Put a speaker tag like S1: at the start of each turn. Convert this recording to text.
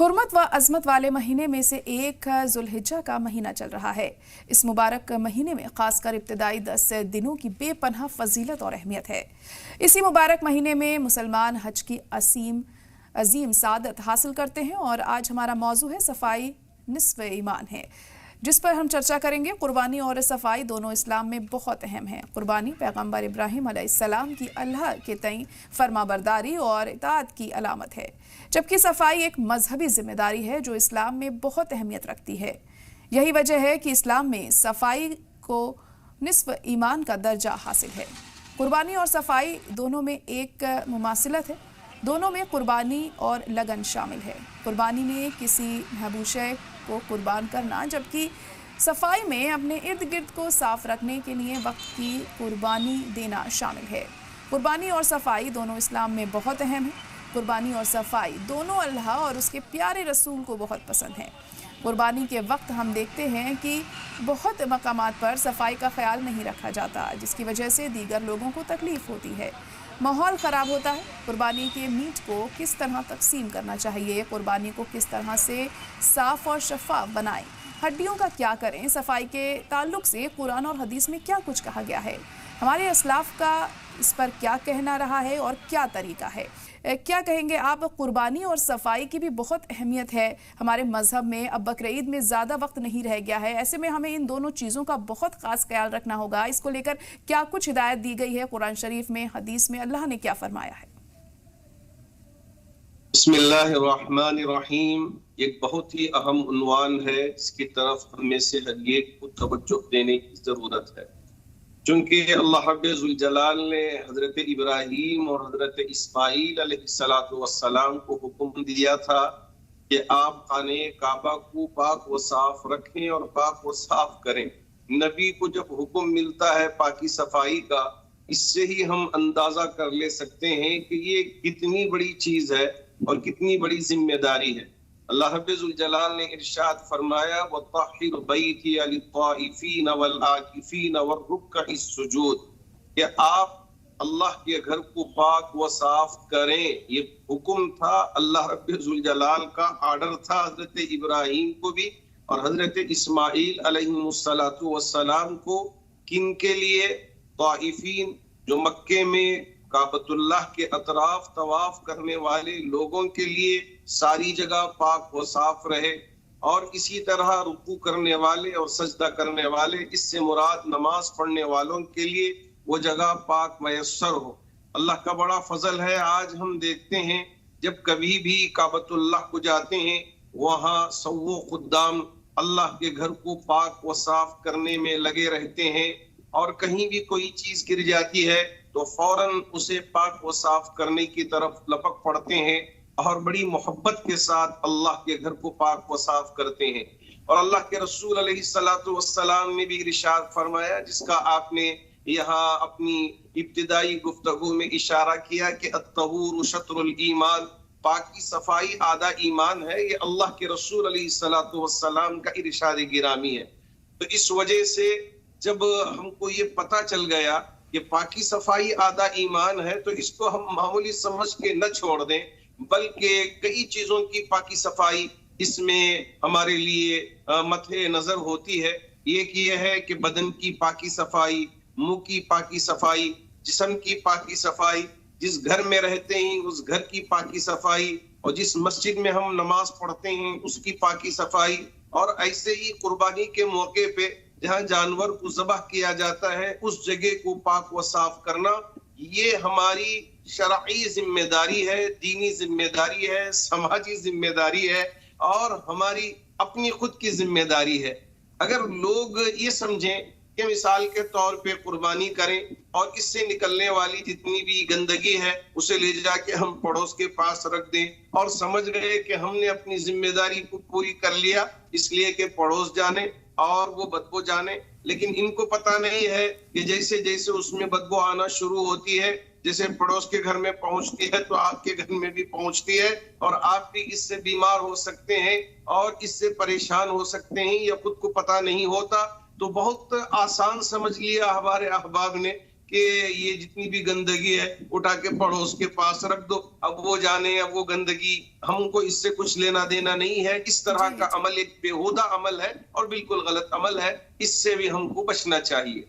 S1: हुर्मत व अज़मत वाले महीने में से एक ज़ुल्हिज्जा का महीना चल रहा है। इस मुबारक महीने में खासकर इब्तिदाई 10 दिनों की बेपनाह फजीलत और अहमियत है। इसी मुबारक महीने में मुसलमान हज की अजीम सादत हासिल करते हैं और आज हमारा मौजू है सफाई निस्फ़ ईमान है, जिस पर हम चर्चा करेंगे। कुर्बानी और सफाई दोनों इस्लाम में बहुत अहम है। कुर्बानी पैगंबर इब्राहिम अलैहिस्सलाम की अल्लाह के तई फरमाबरदारी और इताअत की अलामत है, जबकि सफाई एक मजहबी जिम्मेदारी है जो इस्लाम में बहुत अहमियत रखती है। यही वजह है कि इस्लाम में सफाई को निस्फ़ ईमान का दर्जा हासिल है। कुर्बानी और सफाई दोनों में एक मुमासिलत है। दोनों में कुर्बानी और लगन शामिल है। कुर्बानी में किसी महबूब शय को कुर्बान करना, जबकि सफाई में अपने इर्द गिर्द को साफ रखने के लिए वक्त की कुर्बानी देना शामिल है। कुर्बानी और सफाई दोनों इस्लाम में बहुत अहम है। कुर्बानी और सफाई दोनों अल्लाह और उसके प्यारे रसूल को बहुत पसंद है। कुर्बानी के वक्त हम देखते हैं कि बहुत मकामात पर सफाई का ख्याल नहीं रखा जाता, जिसकी वजह से दीगर लोगों को तकलीफ होती है, माहौल ख़राब होता है। कुर्बानी के मीट को किस तरह तकसीम करना चाहिए, कुर्बानी को किस तरह से साफ़ और शफाफ बनाएं, हड्डियों का क्या करें, सफाई के ताल्लुक से कुरान और हदीस में क्या कुछ कहा गया है, हमारे असलाफ का इस पर क्या कहना रहा है और क्या तरीका है, क्या कहेंगे आप। कुर्बानी और सफाई की भी बहुत अहमियत है हमारे मज़हब में। अब बकरीद में ज़्यादा वक्त नहीं रह गया है, ऐसे में हमें इन दोनों चीज़ों का बहुत ख़ास ख्याल रखना होगा। इसको लेकर क्या कुछ हिदायत दी गई है कुरान शरीफ में, हदीस में, अल्लाह ने क्या फरमाया है।
S2: बिस्मिल्लाहिर्रहमानिर्रहीम। एक बहुत ही अहम उन्वान है, इसकी तरफ हमें से हर एक को तवज्जो देने की ज़रूरत है, क्योंकि अल्लाह रब्बुल जलाल ने हजरत इब्राहीम और हजरत इस्माईल अलैहिस्सलातु वस्सलाम को हुक्म दिया था कि आप खाने काबा को पाक व साफ रखें और पाक व साफ करें। नबी को जब हुक्म मिलता है पाकी सफाई का, इससे ही हम अंदाजा कर ले सकते हैं कि ये कितनी बड़ी चीज है और कितनी बड़ी जिम्मेदारी है। अल्लाह रब्बुल जलाल ने इरशाद फरमाया, वत्तहिर बैती लित्ताइफीन वल आकिफीन वरुक्कइस सुजूद, कि आप अल्लाह के घर को पाक व साफ करें। ये हुक्म था, अल्लाह रब्बुल जलाल का आर्डर था हजरत इब्राहीम को भी और हजरत इस्माईल अलैहिस्सलातु वस्सलाम को। किन के लिए? ताइफीन, जो मक्के में काबतुल्लाह के अतराफ तवाफ करने वाले लोगों के लिए सारी जगह पाक व साफ रहे, और इसी तरह रुकू करने वाले और सजदा करने वाले, इससे मुराद नमाज पढ़ने वालों के लिए वो जगह पाक मयस्सर हो। अल्लाह का बड़ा फजल है, आज हम देखते हैं जब कभी भी काबतुल्लाह को जाते हैं, वहाँ सव्वो खुद्दाम अल्लाह के घर को पाक व साफ करने में लगे रहते हैं, और कहीं भी कोई चीज गिर जाती है तो फौरन उसे पाक व साफ करने की तरफ लपक पड़ते हैं और बड़ी मोहब्बत के साथ अल्लाह के घर को पाक व साफ करते हैं। और अल्लाह के रसूल अलैहिस्सलातु वस्सलाम ने भी इरशाद फरमाया, जिसका आपने यहाँ अपनी इब्तिदाई गुफ्तगू में इशारा किया कि अत्तहूरु शत्रुल ईमान, पाकी सफाई आधा ईमान है। ये अल्लाह के रसूल अलैहिस्सलातु वस्सलाम का इरशाद गिरामी है। तो इस वजह से जब हमको ये पता चल गया कि पाकी सफाई आधा ईमान है, तो इसको हम मामूली समझ के न छोड़ दें, बल्कि कई चीजों की पाकी सफाई इसमें हमारे लिए मथे नजर होती है। एक ये है कि बदन की पाकी सफाई, मुंह की पाकी सफाई, जिस्म की पाकी सफाई, जिस घर में रहते हैं उस घर की पाकी सफाई, और जिस मस्जिद में हम नमाज पढ़ते हैं उसकी पाकी सफाई, और ऐसे ही कुर्बानी के मौके पे जहाँ जानवर को ज़बह किया जाता है उस जगह को पाक व साफ करना, ये हमारी शरई जिम्मेदारी है, दीनी जिम्मेदारी है, समाजी जिम्मेदारी है और हमारी अपनी खुद की जिम्मेदारी है। अगर लोग ये समझें कि मिसाल के तौर पे कुर्बानी करें और इससे निकलने वाली जितनी भी गंदगी है उसे ले जाके हम पड़ोस के पास रख दें और समझ गए कि हमने अपनी जिम्मेदारी को पूरी कर लिया, इसलिए कि पड़ोस जाने और वो बदबू जाने, लेकिन इनको पता नहीं है कि जैसे जैसे उसमें बदबू आना शुरू होती है, जैसे पड़ोस के घर में पहुंचती है तो आपके घर में भी पहुंचती है, और आप भी इससे बीमार हो सकते हैं और इससे परेशान हो सकते हैं, या खुद को पता नहीं होता। तो बहुत आसान समझ लिया हमारे अहबाब ने कि ये जितनी भी गंदगी है उठा के पड़ोस के पास रख दो, अब वो जाने, अब वो गंदगी, हमको इससे कुछ लेना देना नहीं है। इस तरह का अमल एक बेहुदा अमल है और बिल्कुल गलत अमल है, इससे भी हमको बचना चाहिए।